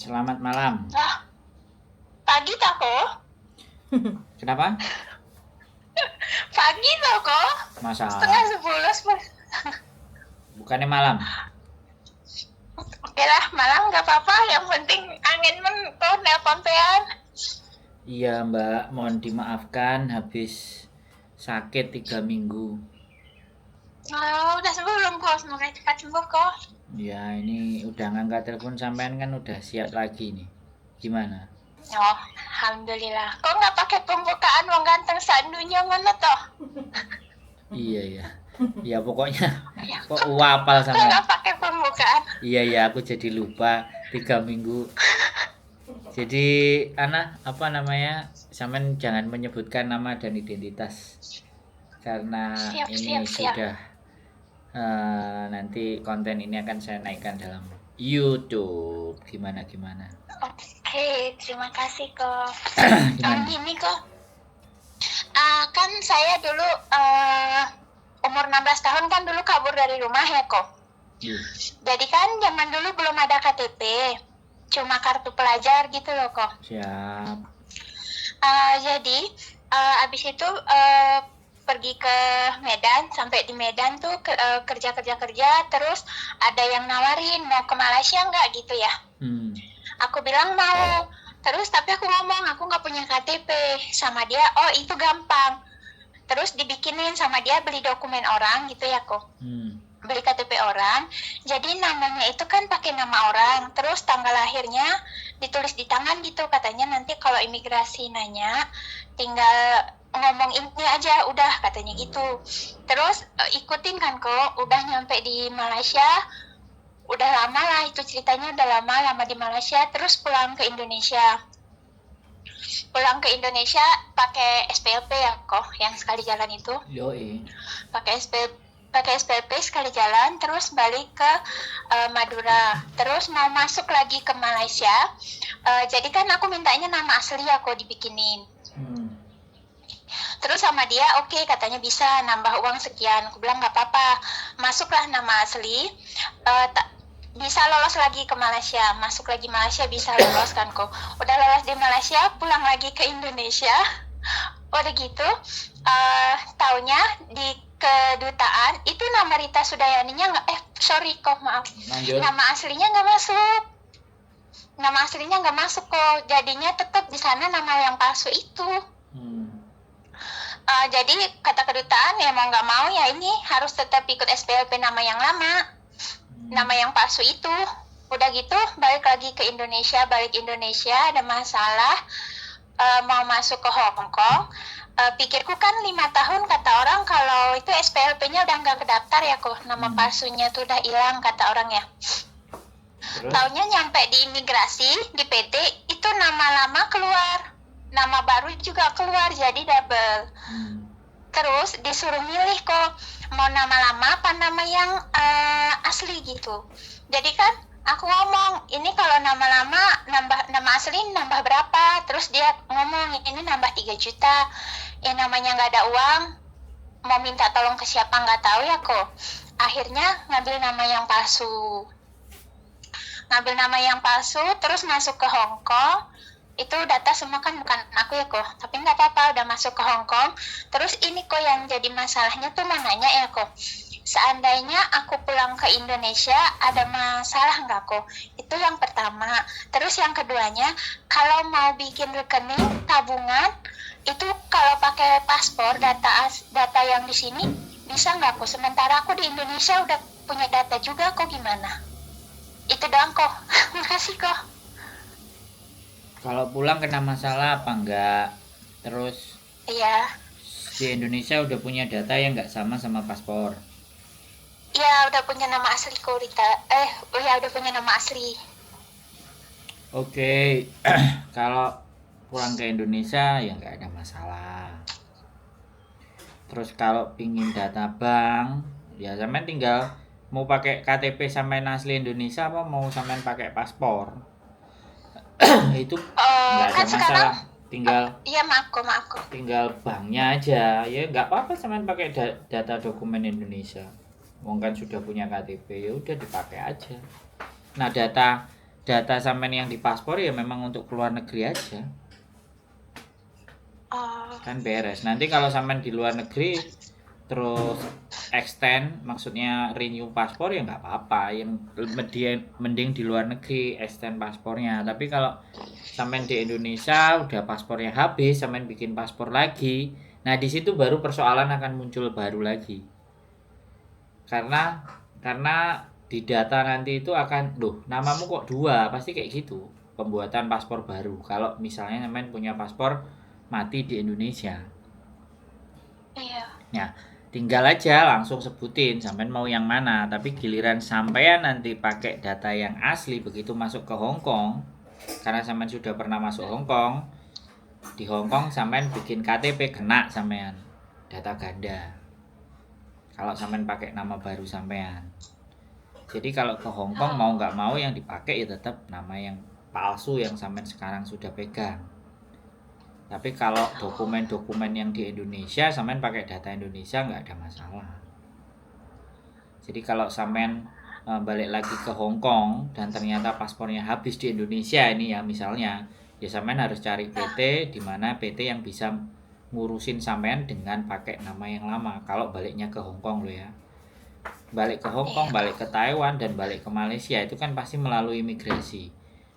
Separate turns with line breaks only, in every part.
Selamat malam.
Lah, pagi toko?
Kenapa?
Pagi toko? Setengah
Masa
11.
bukannya malam?
Oke lah, malam gak apa-apa. Yang penting angin tuh nelpon pean.
Iya mbak, mohon dimaafkan habis sakit 3 minggu.
Oh, udah sembuh belum kok? Semoga cepat sembuh kok.
Ya ini udah ngangkat telepon sampean kan udah siap lagi nih. Gimana?
Oh, alhamdulillah. Kok nggak pakai pembukaan wong ganteng sandunya mana toh?
Iya ya. Ya pokoknya
Ya,
kok wapal
kok
sampean.
nggak pakai pembukaan?
Iya ya, aku jadi lupa 3 minggu. Jadi apa namanya? Sampean jangan menyebutkan nama dan identitas karena
Siap,
ini
siap, siap.
sudah nanti konten ini akan saya naikkan dalam YouTube. Gimana?
Oke, terima kasih kok.
Gimana?
Gini kok. Kan saya dulu umur 16 tahun kan dulu kabur dari rumah ya kok.
Ih,
Jadi kan zaman dulu belum ada KTP, cuma kartu pelajar gitu loh kok.
siap.
Jadi abis itu pergi ke Medan, sampai di Medan tuh kerja, terus ada yang nawarin mau ke Malaysia nggak gitu ya. Aku bilang mau, terus tapi aku ngomong aku nggak punya KTP sama dia. Oh itu gampang, terus dibikinin sama dia, beli dokumen orang gitu ya kok. Beli KTP orang, jadi namanya itu kan pakai nama orang, terus tanggal lahirnya ditulis di tangan gitu, katanya nanti kalau imigrasi nanya tinggal ngomong ini aja udah, katanya gitu. Terus ikutin kan kok, udah nyampe di Malaysia, udah lama lah itu ceritanya, udah lama di Malaysia, terus pulang ke Indonesia pakai SPLP ya kok, yang sekali jalan itu.
Yoi.
pakai SPP sekali jalan, terus balik ke Madura, terus mau masuk lagi ke Malaysia. Jadi kan aku mintanya nama asli aku dibikinin. Terus sama dia oke, katanya bisa nambah uang sekian. Aku bilang nggak apa-apa, masuklah nama asli. Bisa lolos lagi ke Malaysia, masuk lagi Malaysia, bisa lolos kan kok. Udah lolos di Malaysia, pulang lagi ke Indonesia. Udah gitu, taunya di kedutaan itu nama Rita Sudayaninya nggak, maaf,
Lanjut.
nama aslinya nggak masuk kok, jadinya tetap di sana nama yang palsu itu. Jadi kata kedutaan ya mau nggak mau ya ini harus tetap ikut SPLP nama yang lama, nama yang palsu itu. Udah gitu balik lagi ke Indonesia, ada masalah, mau masuk ke Hong Kong. Pikirku kan 5 tahun kata orang kalau itu SPLP-nya udah nggak kedaftar ya kok, nama palsunya tuh udah hilang kata orang ya. Taunya nyampe di imigrasi, di PT itu nama lama keluar, nama baru juga keluar, jadi double. Terus disuruh milih kok mau nama lama apa nama yang asli gitu. Jadi kan aku ngomong ini kalau nama lama nama asli nambah berapa, terus dia ngomong ini nambah 3 juta. Ya namanya nggak ada uang, mau minta tolong ke siapa nggak tahu ya kok. Akhirnya ngambil nama yang palsu, terus masuk ke Hong Kong. Itu data semua kan bukan aku ya kok, tapi nggak apa-apa, udah masuk ke Hong Kong. Terus ini kok yang jadi masalahnya tuh mau nanya ya kok, seandainya aku pulang ke Indonesia ada masalah nggak kok? Itu yang pertama. Terus yang keduanya, kalau mau bikin rekening tabungan itu kalau pakai paspor data yang di sini bisa nggak kok? Sementara aku di Indonesia udah punya data juga kok, gimana? Itu doang kok. Makasih kok.
Kalau pulang kena masalah apa enggak? Terus
Iya.
di Indonesia udah punya data yang nggak sama paspor.
Iya, udah punya nama asli kok Rita. Udah punya nama asli.
Oke. Kalau pulang ke Indonesia ya nggak ada masalah. Terus kalau pingin data bank, ya sampean tinggal mau pakai KTP sampean asli Indonesia apa mau sampean pakai paspor. Itu nggak ada
Kan sekarang
masalah.
maaf kok.
Tinggal banknya aja. Ya nggak apa-apa sampean pakai data dokumen Indonesia. Wong kan sudah punya KTP, ya udah dipakai aja. Nah, data data sampean yang di paspor ya memang untuk keluar negeri aja. Kan beres. Nanti kalau sampean di luar negeri terus extend, maksudnya renew paspor ya nggak apa-apa, yang mending di luar negeri extend paspornya. Tapi kalau sampean di Indonesia udah paspornya habis, sampean bikin paspor lagi, nah di situ baru persoalan akan muncul baru lagi. Karena di data nanti itu akan, loh namamu kok dua, pasti kayak gitu pembuatan paspor baru kalau misalnya sampean punya paspor mati di Indonesia.
Iya.
Ya, tinggal aja langsung sebutin sampean mau yang mana, tapi giliran sampean nanti pakai data yang asli begitu masuk ke Hong Kong, karena sampean sudah pernah masuk Hong Kong, di Hong Kong sampean bikin KTP kena sampean data ganda. Kalau sampean pakai nama baru sampean. Jadi kalau ke Hong Kong mau nggak mau yang dipakai ya tetap nama yang palsu yang sampean sekarang sudah pegang. Tapi kalau dokumen-dokumen yang di Indonesia sampean pakai data Indonesia nggak ada masalah. Jadi kalau sampean balik lagi ke Hong Kong dan ternyata paspornya habis di Indonesia ini ya misalnya, ya sampean harus cari PT di mana PT yang bisa ngurusin sampean dengan pakai nama yang lama. Kalau baliknya ke Hong Kong lo ya. Balik ke Hong Kong, balik ke Taiwan dan balik ke Malaysia itu kan pasti melalui imigrasi.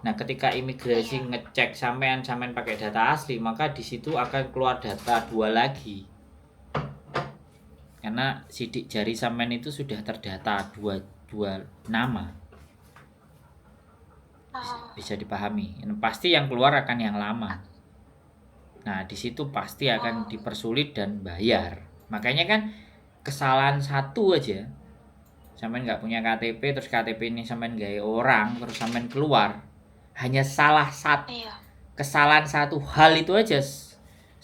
Nah, ketika imigrasi ngecek sampean pakai data asli, maka di situ akan keluar data dua lagi. Karena sidik jari sampean itu sudah terdata dua nama. Bisa dipahami. Pasti yang keluar akan yang lama. Nah, di situ pasti akan dipersulit dan bayar. Makanya kan kesalahan satu aja. Sampean nggak punya KTP, terus KTP ini sampean gawe orang, terus sampean keluar. Hanya salah satu kesalahan satu hal itu aja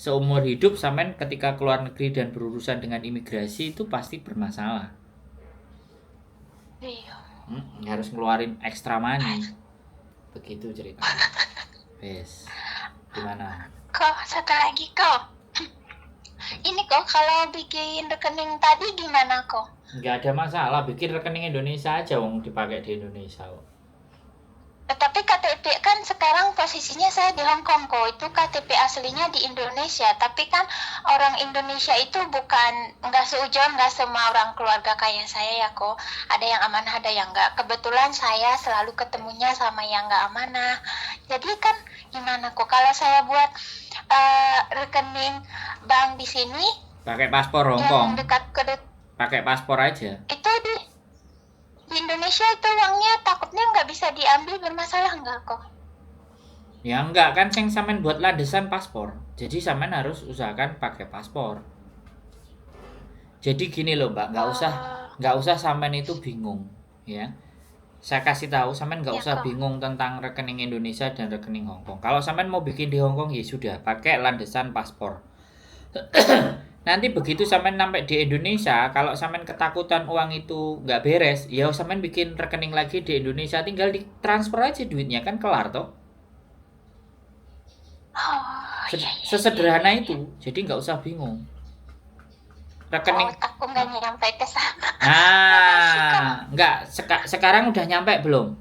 seumur hidup sampean ketika keluar negeri dan berurusan dengan imigrasi itu pasti bermasalah. Harus ngeluarin extra money. Begitu cerita. Yes. Gimana?
Kok satu lagi kok. Ini kok kalau bikin rekening tadi gimana kok?
Nggak ada masalah, bikin rekening Indonesia aja wong dipakai di Indonesia kok.
Tapi KTP kan sekarang posisinya saya di Hong Kong kok, itu KTP aslinya di Indonesia. Tapi kan orang Indonesia itu nggak seujon, nggak semua orang keluarga kayak saya ya kok. Ada yang amanah, ada yang nggak. Kebetulan saya selalu ketemunya sama yang nggak amanah. Jadi kan gimana kok kalau saya buat rekening bank di sini?
Pakai paspor Hong Kong.
Dekat
pakai paspor aja.
Itu di Indonesia itu uangnya takutnya nggak bisa diambil, bermasalah nggak kok?
Ya enggak kan, yang sampean buat landasan paspor. Jadi sampean harus usahakan pakai paspor. Jadi gini loh Mbak, nggak usah sampean itu bingung ya. Saya kasih tahu sampean nggak usah bingung tentang rekening Indonesia dan rekening Hong Kong. Kalau sampean mau bikin di Hong Kong ya sudah pakai landasan paspor. Nanti begitu sampean sampai di Indonesia, kalau sampean ketakutan uang itu nggak beres, ya sampean bikin rekening lagi di Indonesia, tinggal ditransfer aja duitnya, kan kelar toh. Sesederhana itu, jadi nggak usah bingung. Rekening.
Aku nggak nyampe ke sana.
Nah, nggak sekarang udah nyampe belum?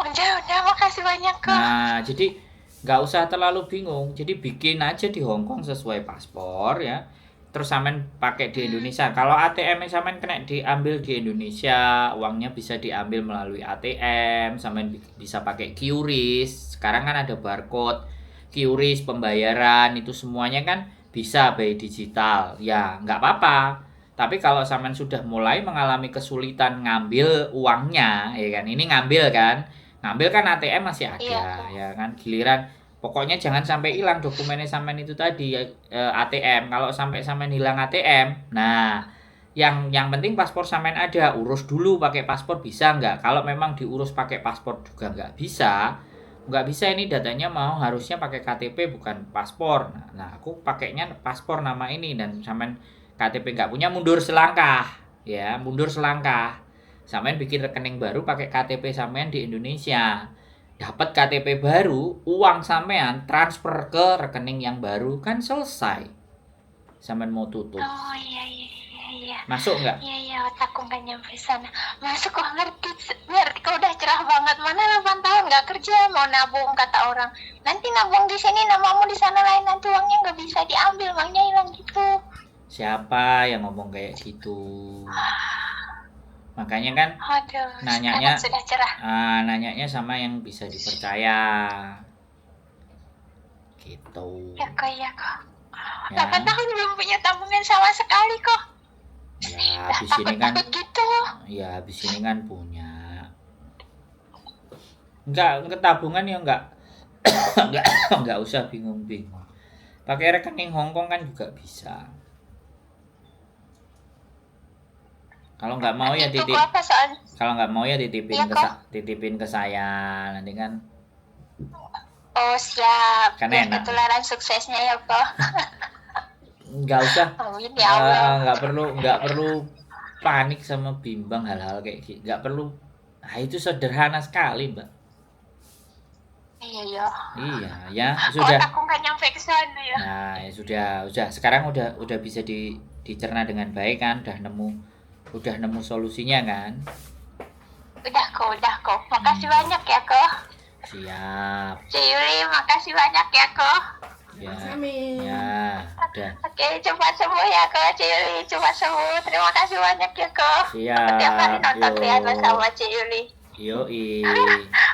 Udah, makasih banyak kok.
Nah, jadi nggak usah terlalu bingung, jadi bikin aja di Hong Kong sesuai paspor ya, terus sampean pakai di Indonesia. Kalau ATM sampean kena diambil di Indonesia, uangnya bisa diambil melalui ATM, sampean bisa pakai QRIS. Sekarang kan ada barcode QRIS, pembayaran itu semuanya kan bisa by digital ya, nggak apa-apa. Tapi kalau sampean sudah mulai mengalami kesulitan ngambil uangnya ya kan, ini ngambil kan ATM masih ada ya kan, giliran pokoknya jangan sampai hilang dokumennya sampean itu tadi ATM. Kalau sampai sampean hilang ATM, nah yang penting paspor sampean ada, urus dulu pakai paspor bisa nggak. Kalau memang diurus pakai paspor juga nggak bisa ini datanya mau harusnya pakai KTP bukan paspor. Nah aku pakainya paspor nama ini dan sampean KTP nggak punya, mundur selangkah ya, sampean bikin rekening baru pakai KTP sampean di Indonesia, dapat KTP baru, uang sampean transfer ke rekening yang baru, kan selesai. Sampean mau tutup.
Oh iya. iya.
Masuk nggak?
Iya, otakku nggak nyampe sana. Masuk kok, ngerti kok, udah cerah banget. Mana 8 tahun nggak kerja, mau nabung, kata orang. Nanti nabung di sini, namamu di sana lain, nanti uangnya nggak bisa diambil, uangnya hilang gitu.
Siapa yang ngomong kayak gitu? Makanya kan
Aduh,
nanyanya
sekarang sudah cerah.
nanyanya sama yang bisa dipercaya. Gitu.
Ya kok.
Ya.
8 tahun belum punya tabungan sama sekali kok.
Ya,
Dah
habis ini kan
takut gitu.
ya habis ini kan punya. Enggak tabungan ya enggak enggak usah bingung-bingung. Pakai rekening Hongkong kan juga bisa. Kalau nggak mau ya
Itu
titip.
kok apa soal?
Kalau nggak mau ya
Iya, kok.
titipin ke saya. Nanti kan
Oh siap,
Kan
biar
enak.
ketularan suksesnya ya kok.
nggak usah.
Amin ya Allah.
Nggak perlu panik sama bimbang hal-hal kayak gitu. Nggak perlu. Nah, itu sederhana sekali, Mbak.
Iya.
Iya, ya
Kok
sudah.
aku nggak nyampe ke sana ya?
Nah, ya sudah. Sekarang udah bisa dicerna dengan baik kan? Udah nemu solusinya kan?
Udah kok. Makasih banyak ya kok.
Siap.
Ciyuli, makasih banyak ya kok.
Ya.
Amin.
Ya, udah.
Oke, cepat sembuh ya kok, Ciyuli. Cepat sembuh. Terima kasih banyak ya kok.
Siap.
Setiap hari nonton
Yo.
Riana sama Ciyuli.
Yoi.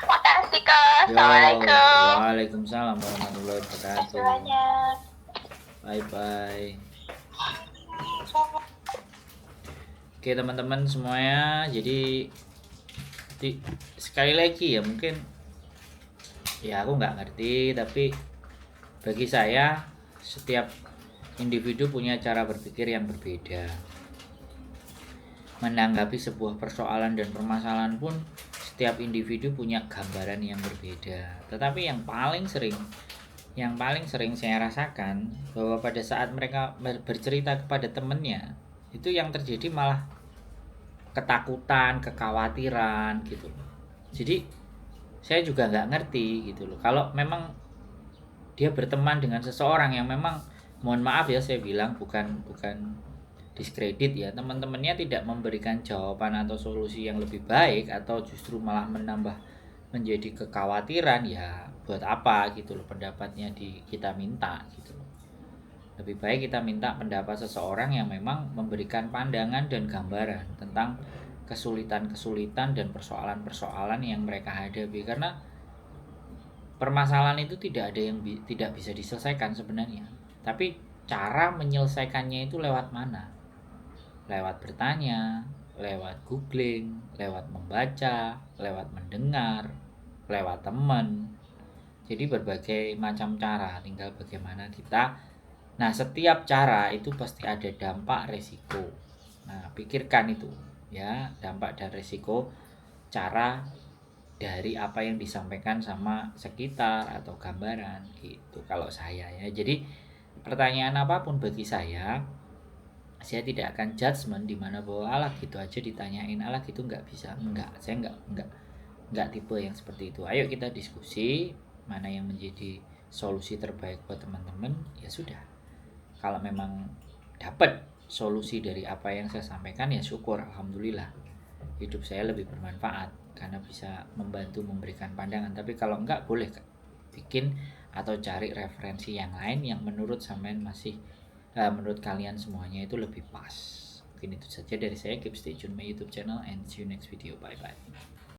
Makasih kok.
Yo.
Assalamualaikum.
Waalaikumsalam warahmatullahi
Makasih
wabarakatuh.
banyak.
Bye. Oke teman-teman semuanya, jadi sekali lagi ya mungkin ya aku nggak ngerti, tapi bagi saya setiap individu punya cara berpikir yang berbeda. Menanggapi sebuah persoalan dan permasalahan pun setiap individu punya gambaran yang berbeda. Tetapi yang paling sering saya rasakan bahwa pada saat mereka bercerita kepada temannya, itu yang terjadi malah ketakutan, kekhawatiran gitu. Jadi saya juga nggak ngerti gitu loh. Kalau memang dia berteman dengan seseorang yang memang, mohon maaf ya saya bilang, bukan diskredit ya, teman-temannya tidak memberikan jawaban atau solusi yang lebih baik, atau justru malah menambah menjadi kekhawatiran, ya buat apa gitu loh pendapatnya kita minta gitu loh. Lebih baik kita minta pendapat seseorang yang memang memberikan pandangan dan gambaran tentang kesulitan-kesulitan dan persoalan-persoalan yang mereka hadapi, karena permasalahan itu tidak ada yang tidak bisa diselesaikan sebenarnya, tapi cara menyelesaikannya itu lewat mana? Lewat bertanya, lewat googling, lewat membaca, lewat mendengar, lewat teman. Jadi berbagai macam cara, tinggal bagaimana kita. Nah, setiap cara itu pasti ada dampak resiko. Nah, pikirkan itu ya, dampak dan resiko cara dari apa yang disampaikan sama sekitar atau gambaran gitu kalau saya ya. Jadi pertanyaan apapun bagi saya tidak akan judgement di mana bahwa alah gitu aja ditanyain, alah gitu nggak bisa. Saya nggak tipe yang seperti itu. Ayo kita diskusi mana yang menjadi solusi terbaik buat teman-teman, ya sudah. Kalau memang dapat solusi dari apa yang saya sampaikan, ya syukur, alhamdulillah. Hidup saya lebih bermanfaat karena bisa membantu memberikan pandangan. Tapi kalau enggak, boleh bikin atau cari referensi yang lain yang menurut menurut kalian semuanya itu lebih pas. Mungkin itu saja dari saya. Keep stay tune my YouTube channel and see you next video. Bye.